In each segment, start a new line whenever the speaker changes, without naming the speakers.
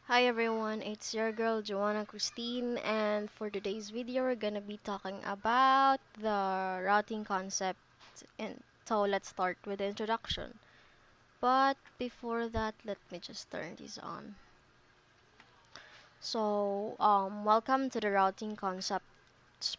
Hi everyone, it's your girl Joanna Christine, and for today's video we're gonna be talking about the routing concept. And so let's start with the introduction. But before that, let me just turn this on. Welcome to the routing concept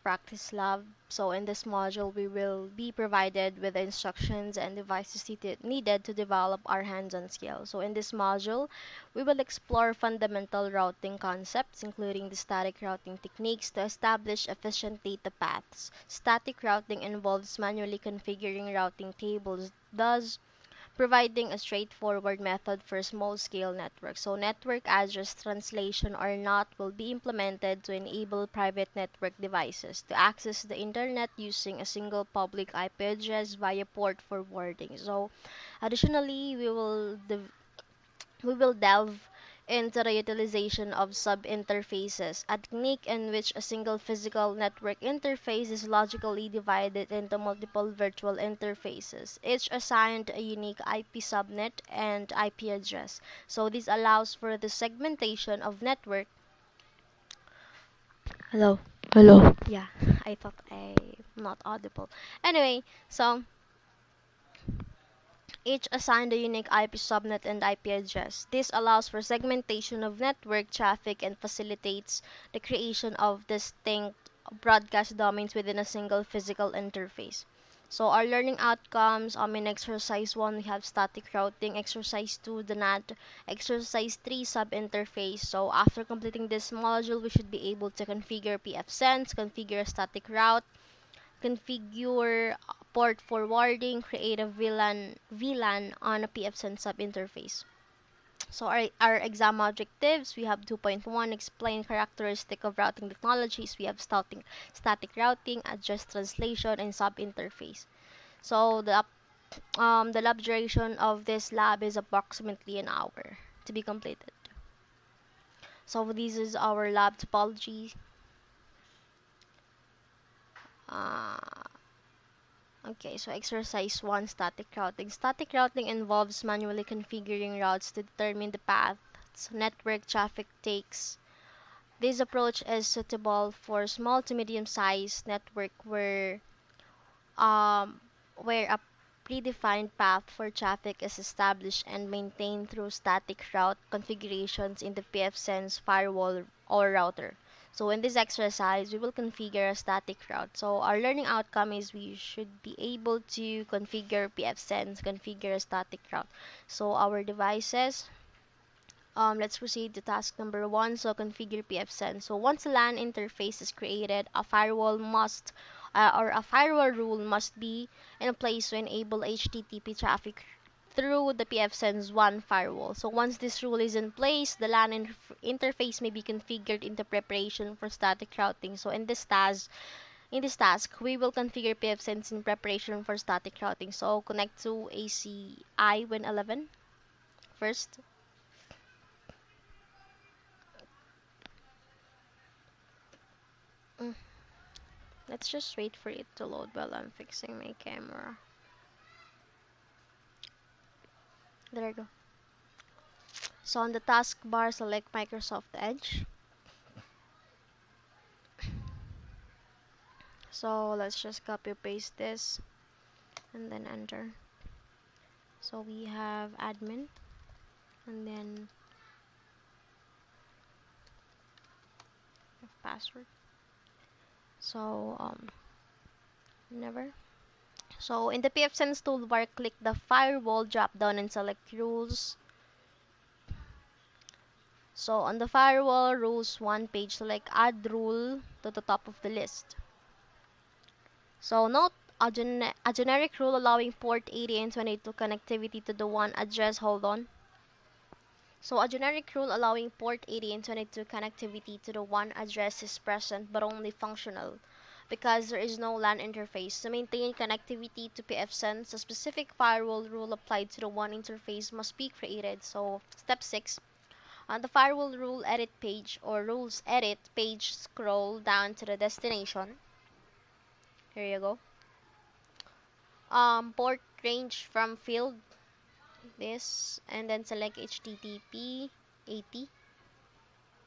practice lab. So in this module, we will be provided with the instructions and devices needed to develop our hands-on skills. So in this module, we will explore fundamental routing concepts, including the static routing techniques to establish efficient data paths. Static routing involves manually configuring routing tables, thus providing a straightforward method for small-scale networks. So network address translation or NOT will be implemented to enable private network devices to access the internet using a single public IP address via port forwarding. So additionally, we will delve into the utilization of sub-interfaces, a technique in which a single physical network interface is logically divided into multiple virtual interfaces, each assigned a unique IP subnet and IP address. So this allows for the segmentation of network. Hello. Hello. Yeah, I thought I'm not audible. Anyway, so each assigned a unique IP subnet and IP address. This allows for segmentation of network traffic and facilitates the creation of distinct broadcast domains within a single physical interface. So our learning outcomes, in exercise 1 we have static routing, exercise 2 the NAT, exercise 3 sub-interface. So after completing this module, we should be able to configure pfSense, configure a static route, configure port forwarding, create a VLAN on a pfSense sub-interface. So our exam objectives, we have 2.1, explain characteristic of routing technologies. We have static routing, address translation, and sub-interface. So the lab duration of this lab is approximately an hour to be completed. So this is our lab topology. Uh, Okay, so exercise 1, static routing. Static routing involves manually configuring routes to determine the paths network traffic takes. This approach is suitable for small to medium-sized network um, where a predefined path for traffic is established and maintained through static route configurations in the pfSense firewall or router. So in this exercise, we will configure a static route. So our learning outcome is we should be able to configure pfSense, configure a static route. So our devices, let's proceed to task number 1. So configure pfSense. So once a LAN interface is created, a firewall rule must be in place to enable HTTP traffic through the pfSense 1 firewall. So once this rule is in place, the LAN interface may be configured into preparation for static routing. So in this task, we will configure pfSense in preparation for static routing. So connect to ACI Win11 first. Mm, Let's just wait for it to load while I'm fixing my camera. There we go. So on the taskbar, select Microsoft Edge. So let's just copy paste this and then enter. So we have admin and then password. So never. So in the pfSense toolbar, click the firewall drop down and select rules. So on the firewall rules one page, select add rule to the top of the list. So note a generic rule allowing port 80 and 22 connectivity to the one address. Hold on. So a generic rule allowing port 80 and 22 connectivity to the one address is present but only functional because there is no LAN interface. To maintain connectivity to pfSense, a specific firewall rule applied to the one interface must be created. So step 6. On the firewall rule edit page or rules edit page, scroll down to the destination. Here you go. Port range from field this and then select HTTP 80.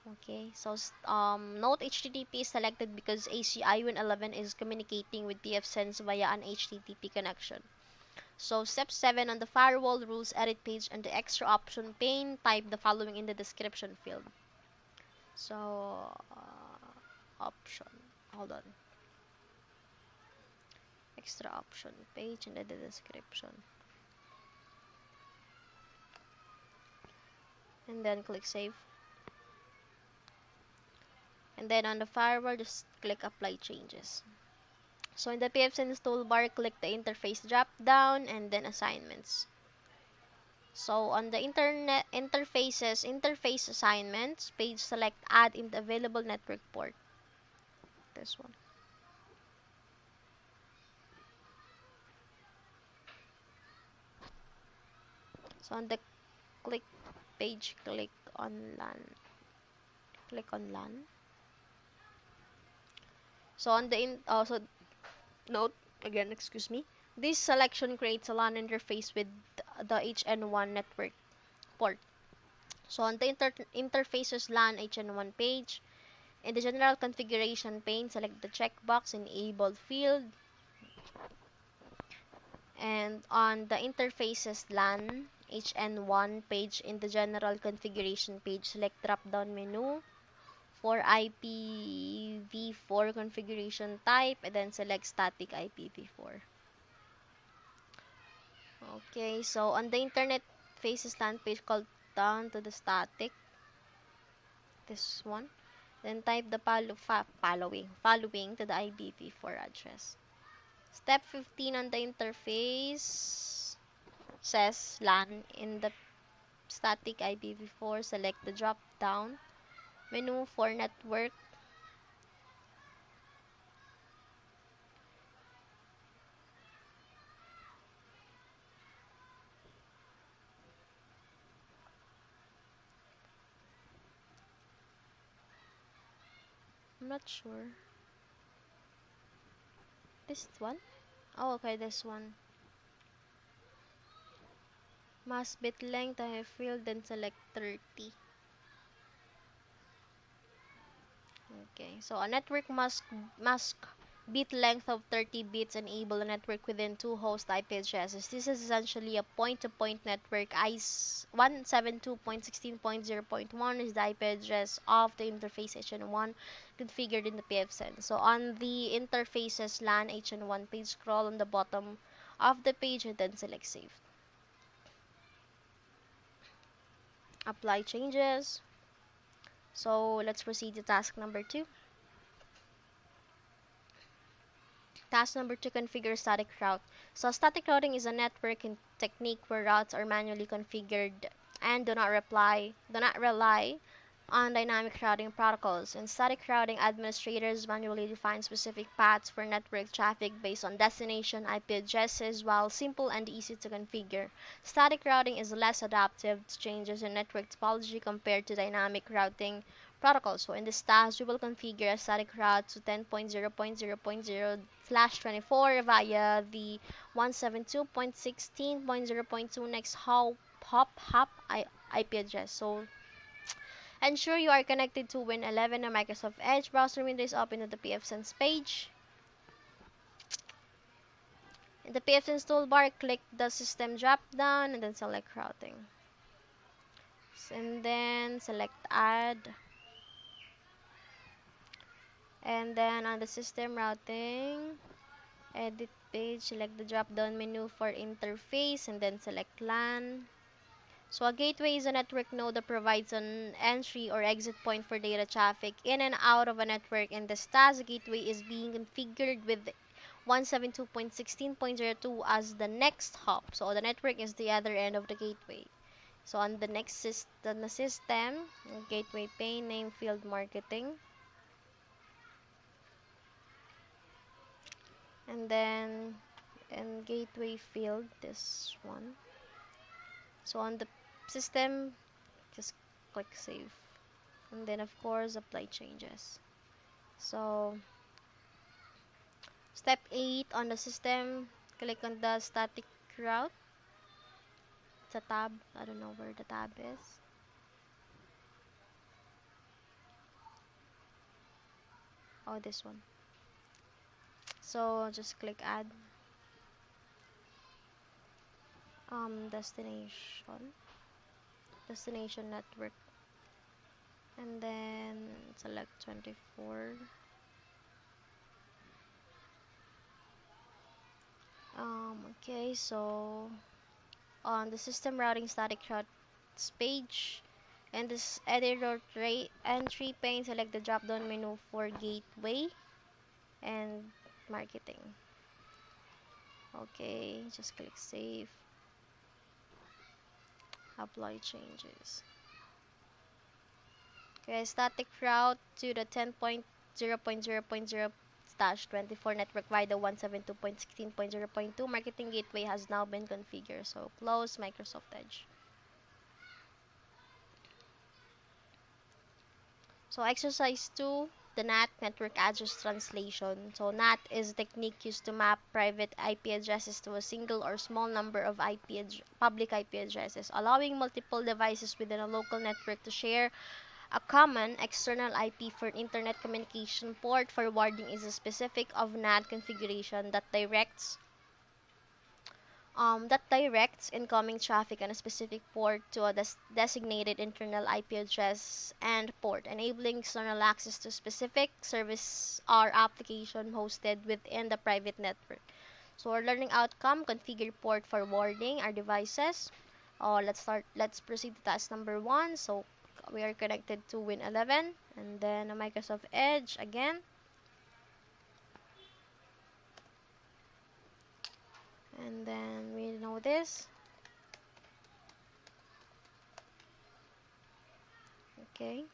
Okay, so note HTTP is selected because ACI Win 11 is communicating with pfSense via an HTTP connection. So step 7 on the firewall rules edit page and the extra option pane, type the following in the description field. So option, hold on, extra option page in the description, and then click save. And then on the firewall, just click apply changes. So in the pfSense toolbar, click the interface drop down and then assignments. So on the interface assignments page, select add in the available network port. This one. So on the click page, click on LAN. Click on LAN. So on the note again, excuse me. This selection creates a LAN interface with the HN1 network port. So on the interfaces LAN HN1 page, in the general configuration pane, select the checkbox enable field. And on the interfaces LAN HN1 page, in the general configuration page, select drop down menu for IPv4 configuration type and then select static IPv4. Okay, so on the internet faces LAN page, call down to the static, this one. Then type the following to the IPv4 address. Step 15 on the interface says LAN in the static IPv4. Select the drop down menu for network. I'm not sure. This one? Oh, okay, this one. Mass bit length, I have filled, then select 30. Okay, so a network must bit length of 30 bits enable a network within two host IP addresses. This is essentially a point-to-point network. ICE 172.16.0.1 is the IP address of the interface HN1 configured in the pfSense. So on the interfaces LAN HN1 page, scroll on the bottom of the page and then select save. Apply changes. So let's proceed to task number 2. Task number 2, configure static route. So static routing is a networking technique where routes are manually configured and do not rely on dynamic routing protocols. In static routing, administrators manually define specific paths for network traffic based on destination IP addresses, while simple and easy to configure. Static routing is less adaptive to changes in network topology compared to dynamic routing protocols. So in this task, we will configure a static route to 10.0.0.0/24 via the 172.16.0.2 next hop IP address. So ensure you are connected to Win 11 or Microsoft Edge browser window is open at the pfSense page. In the pfSense toolbar, click the system drop down and then select routing. And then select add. And then on the system routing, edit page, select the drop down menu for interface and then select LAN. So a gateway is a network node that provides an entry or exit point for data traffic in and out of a network. In this task, the gateway is being configured with 172.16.02 as the next hop. So the network is the other end of the gateway. So on the system, gateway pane, name field marketing. And then in gateway field, this one. So on the system, just click save. And then of course apply changes. So step 8 on the system, click on the static route. It's a tab. I don't know where the tab is. Oh, this one. So just click add destination network, and then select 24. Okay, so on the system routing static routes page, and this editor entry pane, select the drop down menu for gateway and marketing. Okay, just click save, apply changes. Okay, static route to the 10.0.0.0/24 network via the 172.16.0.2 marketing gateway has now been configured. So close Microsoft Edge. So exercise 2, the NAT network address translation. So NAT is a technique used to map private IP addresses to a single or small number of public IP addresses, allowing multiple devices within a local network to share a common external IP. For internet communication. Port forwarding is a specific of NAT configuration that directs incoming traffic on a specific port to a designated internal IP address and port, enabling external access to specific service or application hosted within the private network. So our learning outcome, configure port forwarding our devices. Let's proceed to task number 1. So we are connected to Win11 and then a Microsoft Edge again. And then we know this. Okay.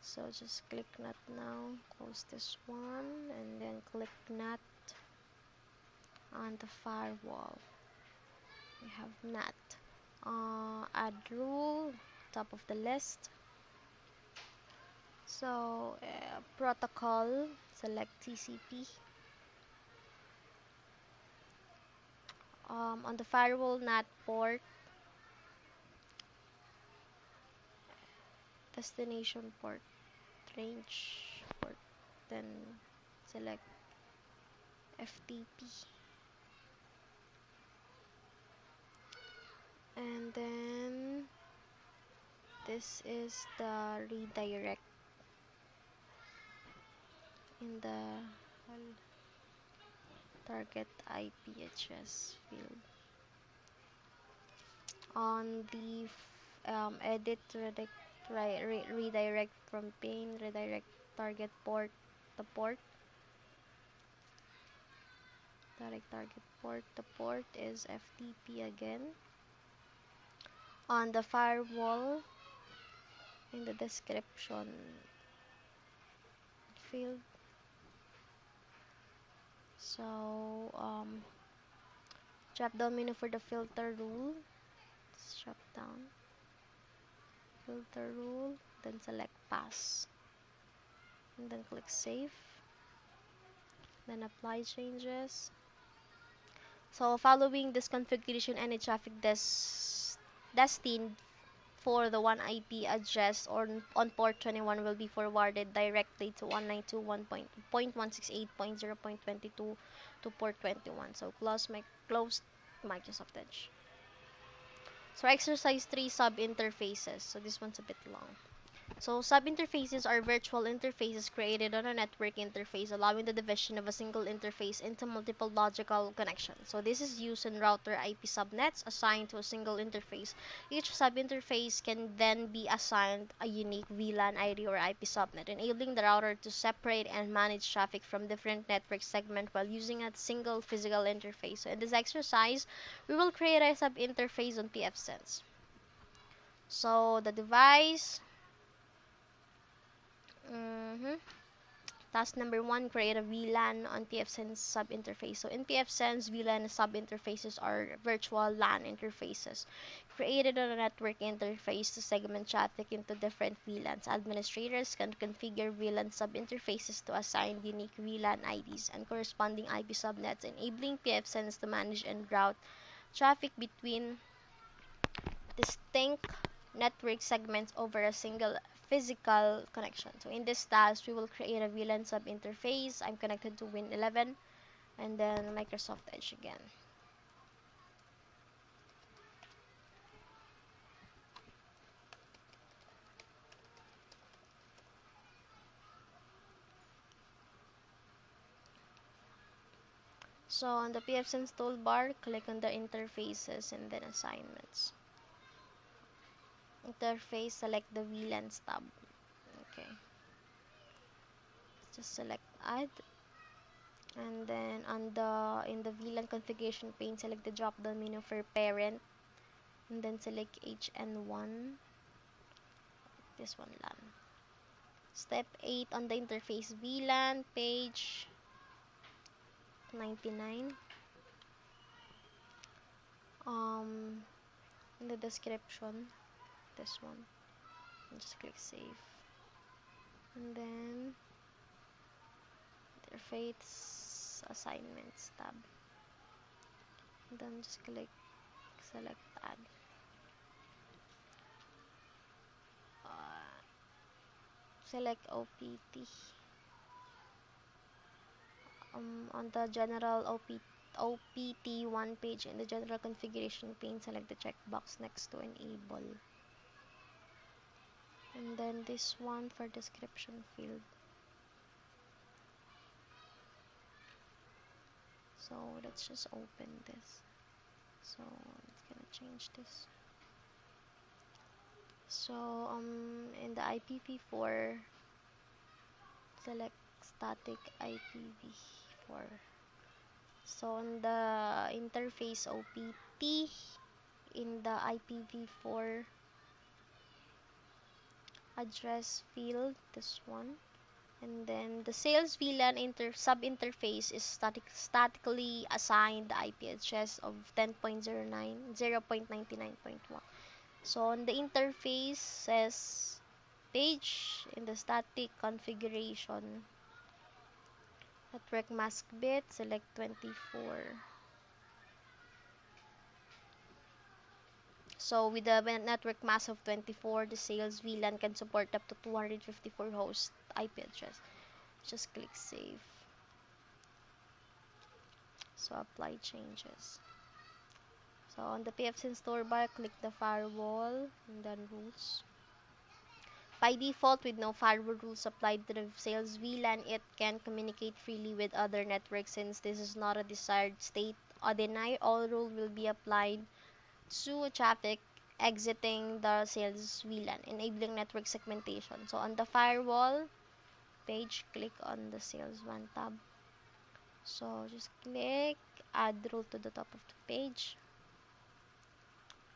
So just click NAT now, close this one, and then click NAT on the firewall. We have NAT. Add rule, top of the list. So protocol, select TCP. On the firewall NAT port, destination port, range port, then select FTP. And then this is the redirect in the target IP address field. On the edit redirect from pane, redirect target port, the port, the port is FTP again. On the firewall, in the description field, so drop down menu for the filter rule, drop down filter rule, then select pass, and then click save, then apply changes. So following this configuration, any traffic destined for the one IP address or on port 21 will be forwarded directly to 192.168.0.22 to port 21. So close Microsoft Edge. So exercise 3, sub interfaces. So this one's a bit long. So sub-interfaces are virtual interfaces created on a network interface, allowing the division of a single interface into multiple logical connections. So this is used in router IP subnets assigned to a single interface. Each sub-interface can then be assigned a unique VLAN ID or IP subnet, enabling the router to separate and manage traffic from different network segments while using a single physical interface. So in this exercise, we will create a sub-interface on pfSense. So the device. Task number 1, create a VLAN on pfSense sub-interface. So in pfSense, VLAN sub-interfaces are virtual LAN interfaces created on a network interface to segment traffic into different VLANs. Administrators can configure VLAN sub-interfaces to assign unique VLAN IDs and corresponding IP subnets, enabling pfSense to manage and route traffic between distinct network segments over a single physical connection. So in this task, we will create a VLAN sub interface. I'm connected to Win11 and then Microsoft Edge again. So on the pfSense toolbar, click on the interfaces and then assignments. Interface, select the VLANs tab. Okay. Just select add. And then on the in the VLAN configuration pane, select the drop down menu for parent. And then select HN1. This one LAN. Step 8 on the interface VLAN, page 99. In the description, this one. And just click save. And then interface assignments tab. And then just click select add. Select OPT. On the general OPT1 page in the general configuration pane, select the checkbox next to enable. And then this one for description field. So let's just open this. So it's gonna change this. So in the IPv4, select static IPv4. So on the interface OPT, in the IPv4 address field, this one, and then the sales VLAN sub-interface is statically assigned the IP address of 10.09, 0.99.1. So on the interfaces page, in the static configuration, network mask bit, select 24. So with the network mask of 24, the sales VLAN can support up to 254 host IP address. Just click save. So apply changes. So on the pfSense toolbar, click the firewall and then rules. By default, with no firewall rules applied to the sales VLAN, it can communicate freely with other networks. Since this is not a desired state, a deny all rule will be applied to traffic exiting the sales VLAN, enabling network segmentation. So on the firewall page, click on the sales WAN tab. So just click add rule to the top of the page,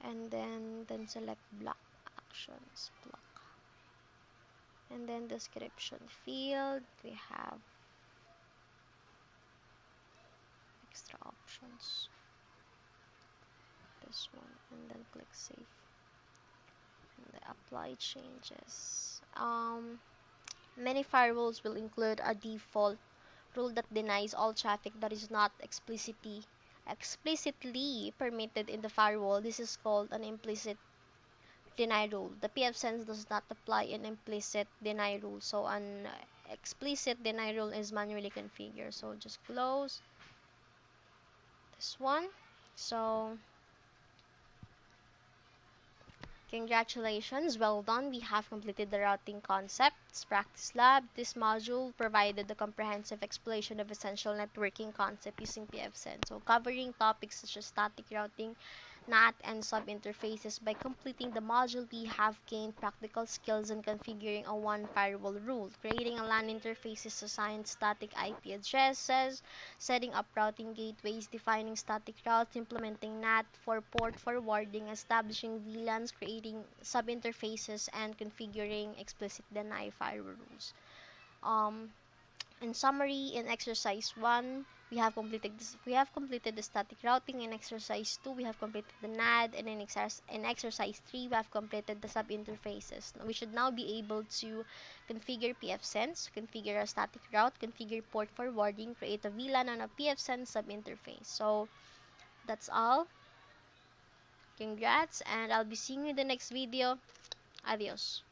and then select block actions, block. And then description field, we have extra options, this one, and then click save and then apply changes. Many firewalls will include a default rule that denies all traffic that is not explicitly permitted in the firewall. This is called an implicit deny rule. The pfSense does not apply an implicit deny rule, so an explicit deny rule is manually configured. So just close this one. So congratulations, well done. We have completed the routing concepts practice lab. This module provided a comprehensive explanation of essential networking concept using pfSense. So covering topics such as static routing, NAT, and sub-interfaces. By completing the module, we have gained practical skills in configuring a one firewall rule, creating a LAN interfaces assigned static IP addresses, setting up routing gateways, defining static routes, implementing NAT for port forwarding, establishing VLANs, creating sub-interfaces, and configuring explicit deny firewall rules. In summary, in exercise 1, we have completed the static routing. In exercise 2, we have completed the NAD, and in exercise 3, we have completed the sub-interfaces. We should now be able to configure pfSense, configure a static route, configure port forwarding, create a VLAN on a pfSense sub-interface. So that's all. Congrats, and I'll be seeing you in the next video. Adios.